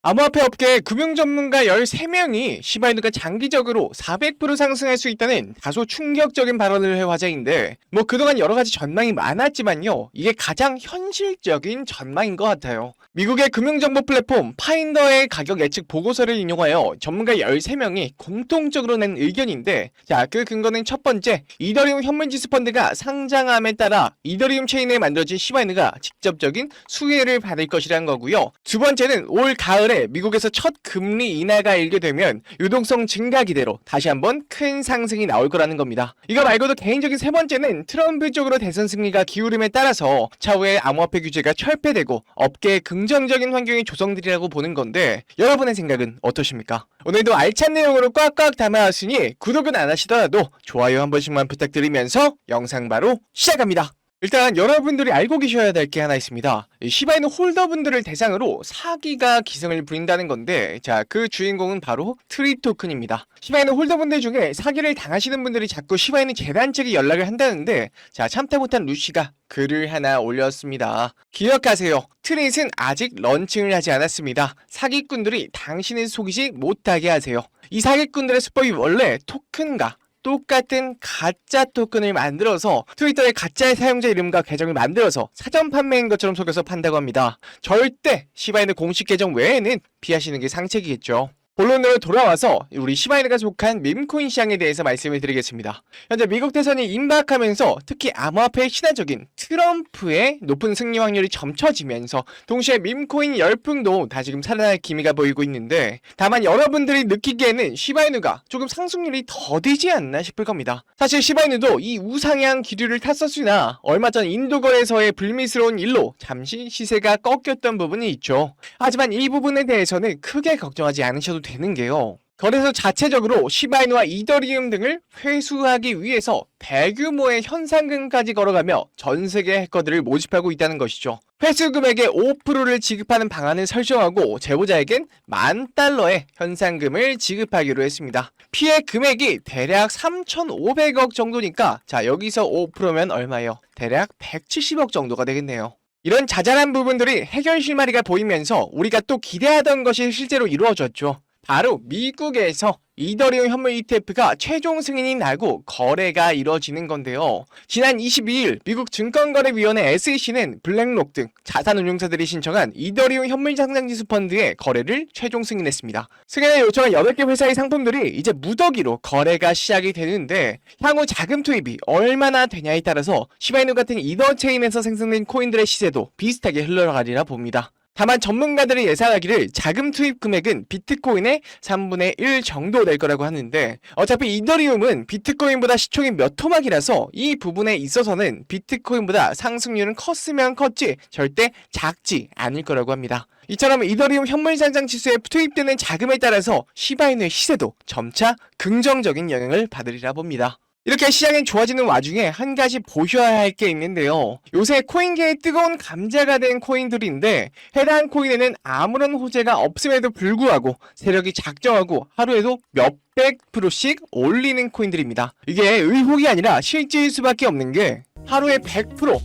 암호화폐 업계 금융 전문가 13명이 시바이누가 장기적으로 400% 상승할 수 있다는 다소 충격적인 발언을 해 화제인데, 그동안 여러 가지 전망이 많았지만요, 이게 가장 현실적인 전망인 것 같아요. 미국의 금융정보 플랫폼 파인더의 가격 예측 보고서를 인용하여 전문가 13명이 공통적으로 낸 의견인데, 그 근거는 첫 번째, 이더리움 현물지수 펀드가 상장함에 따라 이더리움 체인에 만들어진 시바이누가 직접적인 수혜를 받을 것이라는 거고요. 두 번째는 올 가을에 미국에서 첫 금리 인하가 일게 되면 유동성 증가 기대로 다시 한번 큰 상승이 나올 거라는 겁니다. 이거 말고도 개인적인 세 번째는 트럼프 쪽으로 대선 승리가 기울음에 따라서 차후에 암호화폐 규제가 철폐되고 업계에 긍정적인 환경이 조성되리라고 보는 건데, 여러분의 생각은 어떠십니까? 오늘도 알찬 내용으로 꽉꽉 담아왔으니 구독은 안 하시더라도 좋아요 한 번씩만 부탁드리면서 영상 바로 시작합니다. 일단 여러분들이 알고 계셔야 될 게 하나 있습니다. 시바이누 홀더분들을 대상으로 사기가 기승을 부린다는 건데, 그 주인공은 바로 트립 토큰입니다. 시바이누 홀더분들 중에 사기를 당하시는 분들이 자꾸 시바이누 재단 측에 연락을 한다는데, 참다 못한 루시가 글을 하나 올렸습니다. 기억하세요. 트릿은 아직 런칭을 하지 않았습니다. 사기꾼들이 당신을 속이지 못하게 하세요. 이 사기꾼들의 수법이 원래 토큰과 똑같은 가짜 토큰을 만들어서 트위터에 가짜의 사용자 이름과 계정을 만들어서 사전 판매인 것처럼 속여서 판다고 합니다. 절대 시바이누 공식 계정 외에는 피하시는 게 상책이겠죠. 본론으로 돌아와서 우리 시바이누가 속한 밈코인 시장에 대해서 말씀을 드리겠습니다. 현재 미국 대선이 임박하면서 특히 암호화폐의 신화적인 트럼프의 높은 승리 확률이 점쳐지면서 동시에 밈코인 열풍도 다시금 살아날 기미가 보이고 있는데, 다만 여러분들이 느끼기에는 시바이누가 조금 상승률이 더디지 않나 싶을 겁니다. 사실 시바이누도 이 우상향 기류를 탔었으나 얼마 전 인도 거래소의 불미스러운 일로 잠시 시세가 꺾였던 부분이 있죠. 하지만 이 부분에 대해서는 크게 걱정하지 않으셔도 되는 게요, 거래소 자체적으로 시바이누와 이더리움 등을 회수하기 위해서 대규모의 현상금까지 걸어가며 전세계 해커들을 모집하고 있다는 것이죠. 회수 금액의 5%를 지급하는 방안을 설정하고 제보자에겐 $10,000의 현상금을 지급하기로 했습니다. 피해 금액이 대략 3,500억 정도니까 여기서 5%면 얼마예요? 대략 170억 정도가 되겠네요. 이런 자잘한 부분들이 해결 실마리가 보이면서 우리가 또 기대하던 것이 실제로 이루어졌죠. 바로 미국에서 이더리움 현물 ETF가 최종 승인이 나고 거래가 이루어지는 건데요. 지난 22일 미국 증권거래위원회 SEC는 블랙록 등 자산운용사들이 신청한 이더리움 현물 상장지수 펀드의 거래를 최종 승인했습니다. 승인을 요청한 8개 회사의 상품들이 이제 무더기로 거래가 시작이 되는데, 향후 자금 투입이 얼마나 되냐에 따라서 시바이누 같은 이더 체인에서 생성된 코인들의 시세도 비슷하게 흘러가리라 봅니다. 다만 전문가들이 예상하기를 자금 투입 금액은 비트코인의 3분의 1 정도 될 거라고 하는데, 어차피 이더리움은 비트코인보다 시총이 몇 토막이라서 이 부분에 있어서는 비트코인보다 상승률은 컸으면 컸지 절대 작지 않을 거라고 합니다. 이처럼 이더리움 현물 상장 지수에 투입되는 자금에 따라서 시바이누의 시세도 점차 긍정적인 영향을 받으리라 봅니다. 이렇게 시장이 좋아지는 와중에 한 가지 보셔야 할 게 있는데요. 요새 코인계의 뜨거운 감자가 된 코인들인데, 해당 코인에는 아무런 호재가 없음에도 불구하고 세력이 작정하고 하루에도 몇백 프로씩 올리는 코인들입니다. 이게 의혹이 아니라 실제일 수밖에 없는 게, 하루에 100%,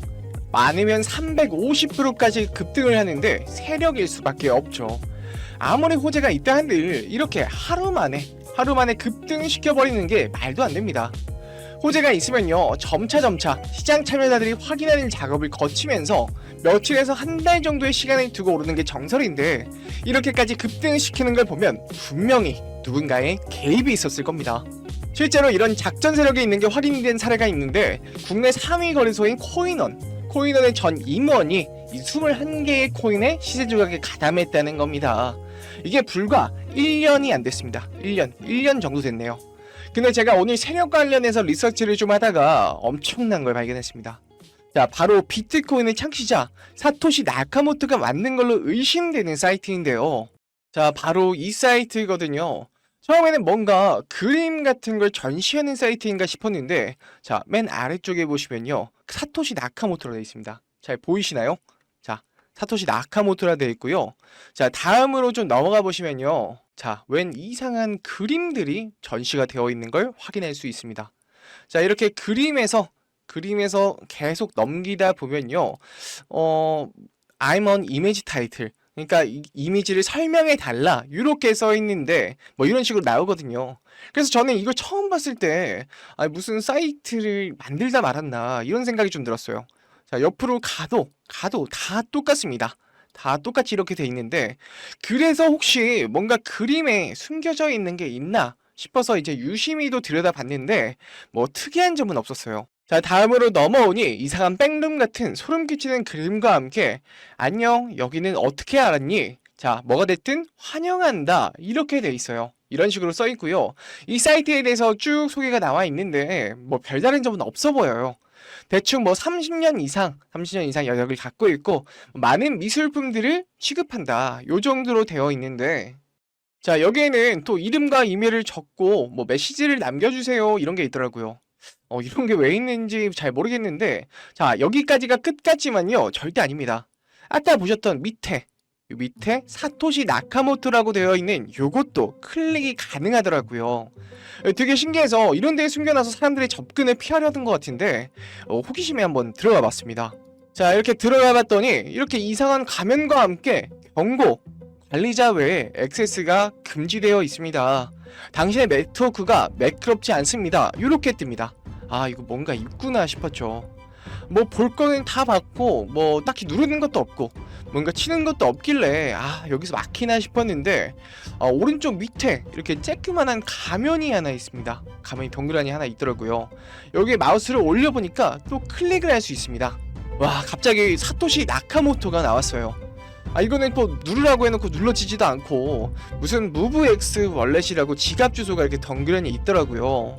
많으면 350%까지 급등을 하는데 세력일 수밖에 없죠. 아무리 호재가 있다 한들 이렇게 하루 만에 급등시켜버리는 게 말도 안 됩니다. 호재가 있으면요, 점차 시장 참여자들이 확인하는 작업을 거치면서 며칠에서 한 달 정도의 시간을 두고 오르는 게 정설인데, 이렇게까지 급등시키는 걸 보면 분명히 누군가의 개입이 있었을 겁니다. 실제로 이런 작전 세력이 있는 게 확인된 사례가 있는데, 국내 3위 거래소인 코인원의 전 임원이 이 21개의 코인의 시세 조작에 가담했다는 겁니다. 이게 불과 1년이 안 됐습니다. 1년 정도 됐네요. 근데 제가 오늘 세력 관련해서 리서치를 좀 하다가 엄청난 걸 발견했습니다. 바로 비트코인의 창시자 사토시 나카모토가 만든 걸로 의심되는 사이트인데요. 바로 이 사이트거든요. 처음에는 뭔가 그림 같은 걸 전시하는 사이트인가 싶었는데, 맨 아래쪽에 보시면요, 사토시 나카모토로 되어 있습니다. 잘 보이시나요? 사토시 나카모토라 되어 있고요. 다음으로 좀 넘어가 보시면요, 웬 이상한 그림들이 전시가 되어 있는 걸 확인할 수 있습니다. 이렇게 그림에서 계속 넘기다 보면요, I'm on image title, 그러니까 이미지를 설명해 달라 이렇게 써 있는데 뭐 이런 식으로 나오거든요. 그래서 저는 이걸 처음 봤을 때 아, 무슨 사이트를 만들다 말았나 이런 생각이 좀 들었어요. 자, 옆으로 가도 다 똑같습니다. 다 똑같이 이렇게 돼 있는데 그래서 혹시 뭔가 그림에 숨겨져 있는 게 있나 싶어서 이제 유심히도 들여다봤는데 뭐 특이한 점은 없었어요. 자, 다음으로 넘어오니 이상한 백룸 같은 소름 끼치는 그림과 함께 안녕, 여기는 어떻게 알았니? 자, 뭐가 됐든 환영한다 이렇게 돼 있어요. 이런 식으로 써 있고요. 이 사이트에 대해서 쭉 소개가 나와 있는데 뭐 별다른 점은 없어 보여요. 대충 뭐 30년 이상 여력을 갖고 있고 많은 미술품들을 취급한다 요 정도로 되어 있는데 자, 여기에는 또 이름과 이메일을 적고 뭐 메시지를 남겨주세요 이런 게 있더라고요. 이런 게 왜 있는지 잘 모르겠는데 자, 여기까지가 끝 같지만요 절대 아닙니다. 아까 보셨던 요 밑에 사토시 나카모토라고 되어 있는 요것도 클릭이 가능하더라고요. 되게 신기해서 이런 데에 숨겨놔서 사람들의 접근을 피하려던 것 같은데 호기심에 한번 들어가 봤습니다. 자, 이렇게 들어가 봤더니 이렇게 이상한 가면과 함께 경고, 관리자 외에 액세스가 금지되어 있습니다. 당신의 네트워크가 매끄럽지 않습니다. 이렇게 뜹니다. 아, 이거 뭔가 있구나 싶었죠. 뭐 볼 거는 다 봤고 뭐 딱히 누르는 것도 없고 뭔가 치는 것도 없길래 아, 여기서 막히나 싶었는데 오른쪽 밑에 이렇게 쬐끄만한 가면이 하나 있습니다. 가면이 동그라니 하나 있더라고요. 여기에 마우스를 올려보니까 또 클릭을 할 수 있습니다. 와, 갑자기 사토시 나카모토가 나왔어요. 아, 이거는 또 누르라고 해놓고 눌러지지도 않고 무슨 무브X 월렛이라고 지갑 주소가 이렇게 덩그러니 있더라고요.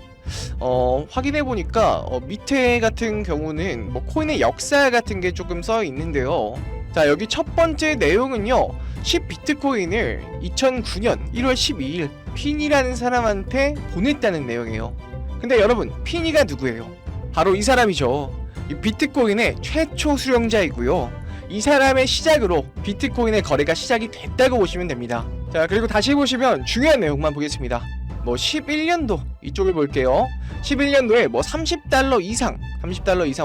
확인해보니까 밑에 같은 경우는 뭐 코인의 역사 같은 게 조금 써 있는데요. 자, 여기 첫 번째 내용은요 10비트코인을 2009년 1월 12일 피니라는 사람한테 보냈다는 내용이에요. 근데 여러분, 피니가 누구예요? 바로 이 사람이죠. 이 비트코인의 최초 수령자이고요. 이 사람의 시작으로 비트코인의 거래가 시작이 됐다고 보시면 됩니다. 자, 그리고 다시 보시면 중요한 내용만 보겠습니다. 뭐 11년도 이쪽을 볼게요. 11년도에 뭐 30달러 이상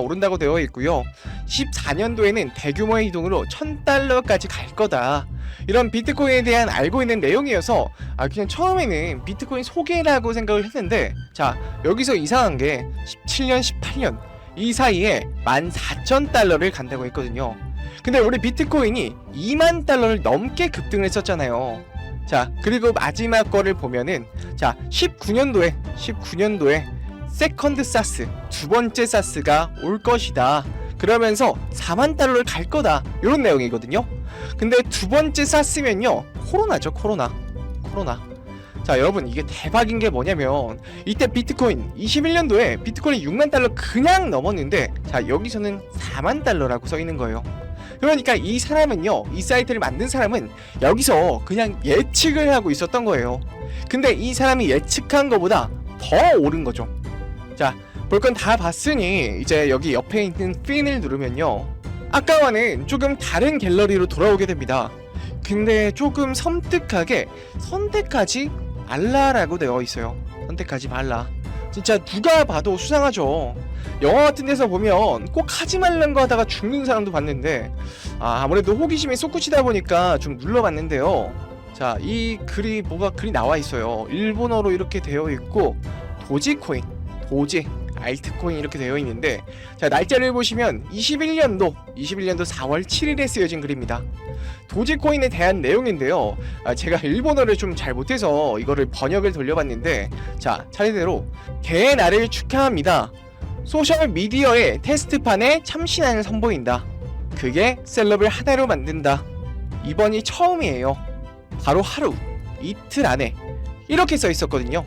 오른다고 되어 있고요. 14년도에는 대규모의 이동으로 1000달러까지 갈 거다. 이런 비트코인에 대한 알고 있는 내용이어서 그냥 처음에는 비트코인 소개라고 생각을 했는데 자, 여기서 이상한 게 17년, 18년 이 사이에 14,000달러를 간다고 했거든요. 근데 우리 비트코인이 2만 달러를 넘게 급등을 했었잖아요. 자, 그리고 마지막 거를 보면은 자, 19년도에 세컨드 사스, 두 번째 사스가 올 것이다. 그러면서 4만 달러를 갈 거다. 이런 내용이거든요. 근데 두 번째 사스면요 코로나죠. 코로나. 자, 여러분, 이게 대박인 게 뭐냐면 이때 비트코인 21년도에 비트코인이 6만 달러 그냥 넘었는데 자, 여기서는 4만 달러라고 써 있는 거예요. 그러니까 이 사람은요, 이 사이트를 만든 사람은 여기서 그냥 예측을 하고 있었던 거예요. 근데 이 사람이 예측한 것보다 더 오른 거죠. 자, 볼 건 다 봤으니 이제 여기 옆에 있는 핀을 누르면요 아까와는 조금 다른 갤러리로 돌아오게 됩니다. 근데 조금 섬뜩하게 선택하지 말라라고 되어 있어요. 선택하지 말라. 진짜 누가 봐도 수상하죠. 영화 같은 데서 보면 꼭 하지 말란 거 하다가 죽는 사람도 봤는데 아무래도 호기심이 솟구치다 보니까 좀 눌러봤는데요. 자, 이 글이 글이 나와 있어요. 일본어로 이렇게 되어 있고 도지코인, 알트코인 이렇게 되어 있는데 자, 날짜를 보시면 21년도 4월 7일에 쓰여진 글입니다. 도지코인에 대한 내용인데요. 제가 일본어를 좀 잘 못해서 이거를 번역을 돌려봤는데 자, 차례대로 개의 날을 축하합니다. 소셜미디어의 테스트판에 참신안을 선보인다. 그게 셀럽을 하나로 만든다. 이번이 처음이에요. 바로 하루, 이틀 안에 이렇게 써 있었거든요.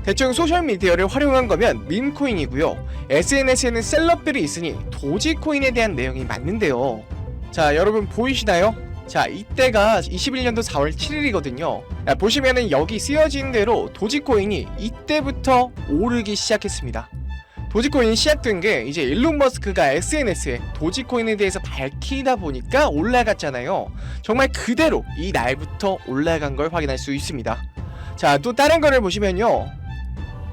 대충 소셜미디어를 활용한 거면 밈코인이고요. SNS에는 셀럽들이 있으니 도지코인에 대한 내용이 맞는데요. 자, 여러분 보이시나요? 자, 이때가 21년도 4월 7일이거든요. 보시면은 여기 쓰여진 대로 도지코인이 이때부터 오르기 시작했습니다. 도지코인이 시작된 게 이제 일론 머스크가 SNS에 도지코인에 대해서 밝히다 보니까 올라갔잖아요. 정말 그대로 이 날부터 올라간 걸 확인할 수 있습니다. 자, 또 다른 거를 보시면요.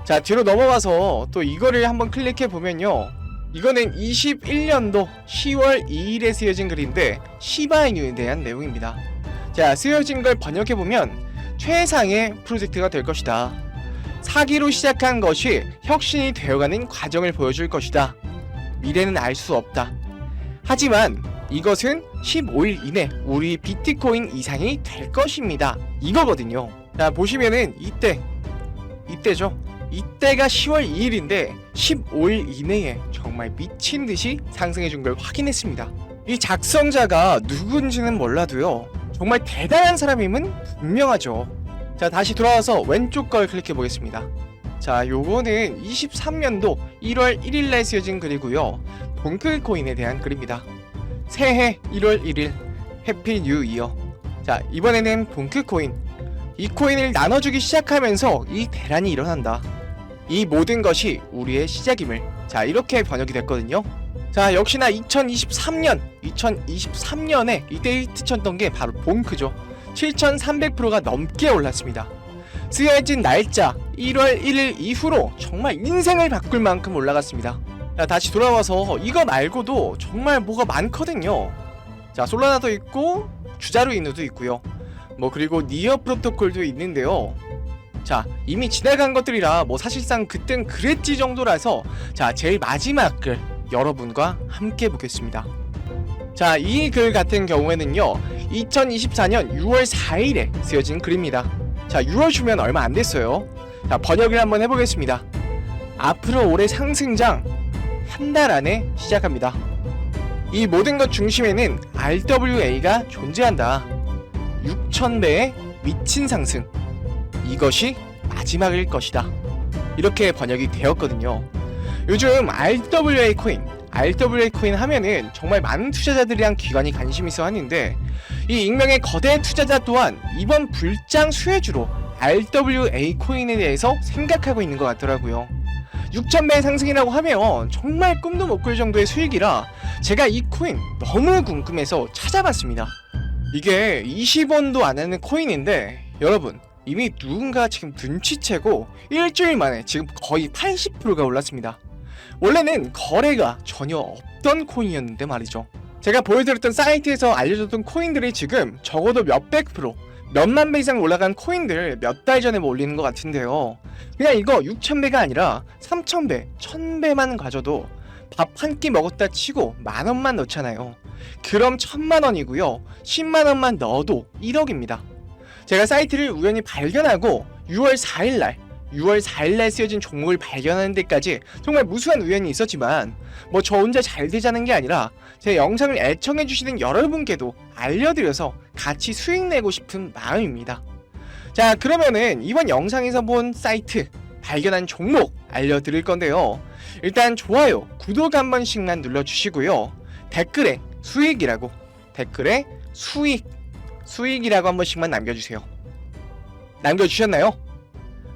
자, 뒤로 넘어가서 또 이거를 한번 클릭해 보면요. 이거는 21년도 10월 2일에 쓰여진 글인데 시바이누에 대한 내용입니다. 자, 쓰여진 걸 번역해보면 최상의 프로젝트가 될 것이다. 사기로 시작한 것이 혁신이 되어가는 과정을 보여줄 것이다. 미래는 알 수 없다. 하지만 이것은 15일 이내 우리 비트코인 이상이 될 것입니다. 이거거든요. 자, 보시면은 이때죠. 이때가 10월 2일인데 15일 이내에 정말 미친듯이 상승해준 걸 확인했습니다. 이 작성자가 누군지는 몰라도요, 정말 대단한 사람임은 분명하죠. 자, 다시 돌아와서 왼쪽 걸 클릭해 보겠습니다. 자, 요거는 23년도 1월 1일날 쓰여진 글이고요, 동클코인에 대한 글입니다. 새해 1월 1일 해피 뉴 이어. 자, 이번에는 동클코인, 이 코인을 나눠주기 시작하면서 이 대란이 일어난다. 이 모든 것이 우리의 시작임을. 자, 이렇게 번역이 됐거든요. 자, 역시나 2023년에 이때 히트 쳤던 게 바로 봉크죠. 7300%가 넘게 올랐습니다. 쓰여진 날짜 1월 1일 이후로 정말 인생을 바꿀 만큼 올라갔습니다. 자, 다시 돌아와서 이거 말고도 정말 뭐가 많거든요. 자, 솔라나도 있고 주자루 이누도 있고요. 뭐 그리고 니어 프로토콜도 있는데요. 자, 이미 지나간 것들이라 뭐 사실상 그땐 그랬지 정도라서, 자, 제일 마지막 글 여러분과 함께 보겠습니다. 자, 이 글 같은 경우에는요, 2024년 6월 4일에 쓰여진 글입니다. 자, 6월 주면 얼마 안 됐어요. 자, 번역을 한번 해보겠습니다. 앞으로 올해 상승장 한 달 안에 시작합니다. 이 모든 것 중심에는 RWA가 존재한다. 6000배의 미친 상승. 이것이 마지막일 것이다. 이렇게 번역이 되었거든요. 요즘 RWA 코인 하면은 정말 많은 투자자들이랑 기관이 관심 있어 하는데, 이 익명의 거대 투자자 또한 이번 불장 수혜주로 RWA 코인에 대해서 생각하고 있는 것 같더라고요. 6000배 상승이라고 하면 정말 꿈도 못 꿀 정도의 수익이라 제가 이 코인 너무 궁금해서 찾아봤습니다. 이게 20원도 안 하는 코인인데, 여러분, 이미 누군가 지금 눈치채고 일주일 만에 지금 거의 80%가 올랐습니다. 원래는 거래가 전혀 없던 코인이었는데 말이죠. 제가 보여드렸던 사이트에서 알려줬던 코인들이 지금 적어도 몇백 프로, 몇만 배 이상 올라간 코인들 몇 달 전에 뭐 올리는 것 같은데요. 그냥 이거 6000배가 아니라 3000배, 1000배만 가져도 밥 한 끼 먹었다 치고 만원만 넣잖아요. 그럼 1000만원이고요. 10만원만 넣어도 1억입니다. 제가 사이트를 우연히 발견하고 6월 4일날 쓰여진 종목을 발견하는 데까지 정말 무수한 우연이 있었지만, 뭐 저 혼자 잘 되자는 게 아니라 제 영상을 애청해주시는 여러분께도 알려드려서 같이 수익 내고 싶은 마음입니다. 자, 그러면은 이번 영상에서 본 사이트, 발견한 종목 알려드릴 건데요. 일단 좋아요, 구독 한 번씩만 눌러주시고요. 댓글에 수익이라고 한 번씩만 남겨주세요. 남겨주셨나요?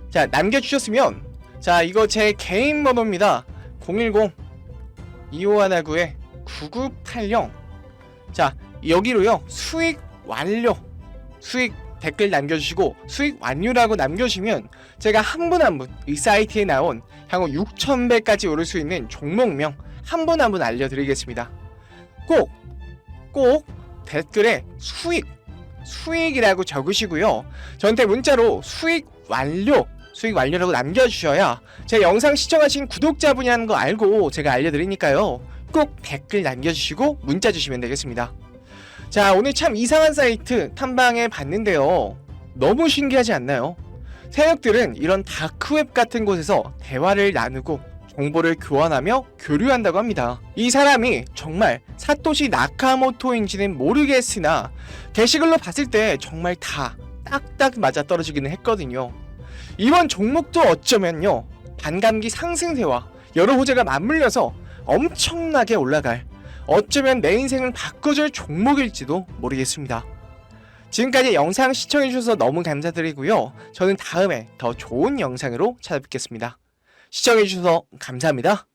자, 남겨주셨으면, 자, 이거 제 개인 번호입니다. 010-2519-9980. 자, 여기로요, 수익 완료, 수익 댓글 남겨주시고 수익 완료라고 남겨주시면 제가 한 분 한 분 이 사이트에 나온 향후 6000배까지 오를 수 있는 종목명 한 분 한 분 알려드리겠습니다. 꼭 댓글에 수익이라고 적으시고요. 저한테 문자로 수익 완료라고 남겨주셔야 제 영상 시청하신 구독자분이라는 거 알고 제가 알려드리니까요. 꼭 댓글 남겨주시고 문자 주시면 되겠습니다. 자, 오늘 참 이상한 사이트 탐방해 봤는데요. 너무 신기하지 않나요? 세력들은 이런 다크웹 같은 곳에서 대화를 나누고 정보를 교환하며 교류한다고 합니다. 이 사람이 정말 사토시 나카모토인지는 모르겠으나 게시글로 봤을 때 정말 다 딱딱 맞아떨어지기는 했거든요. 이번 종목도 어쩌면요, 반감기 상승세와 여러 호재가 맞물려서 엄청나게 올라갈, 어쩌면 내 인생을 바꿔줄 종목일지도 모르겠습니다. 지금까지 영상 시청해주셔서 너무 감사드리고요. 저는 다음에 더 좋은 영상으로 찾아뵙겠습니다. 시청해주셔서 감사합니다.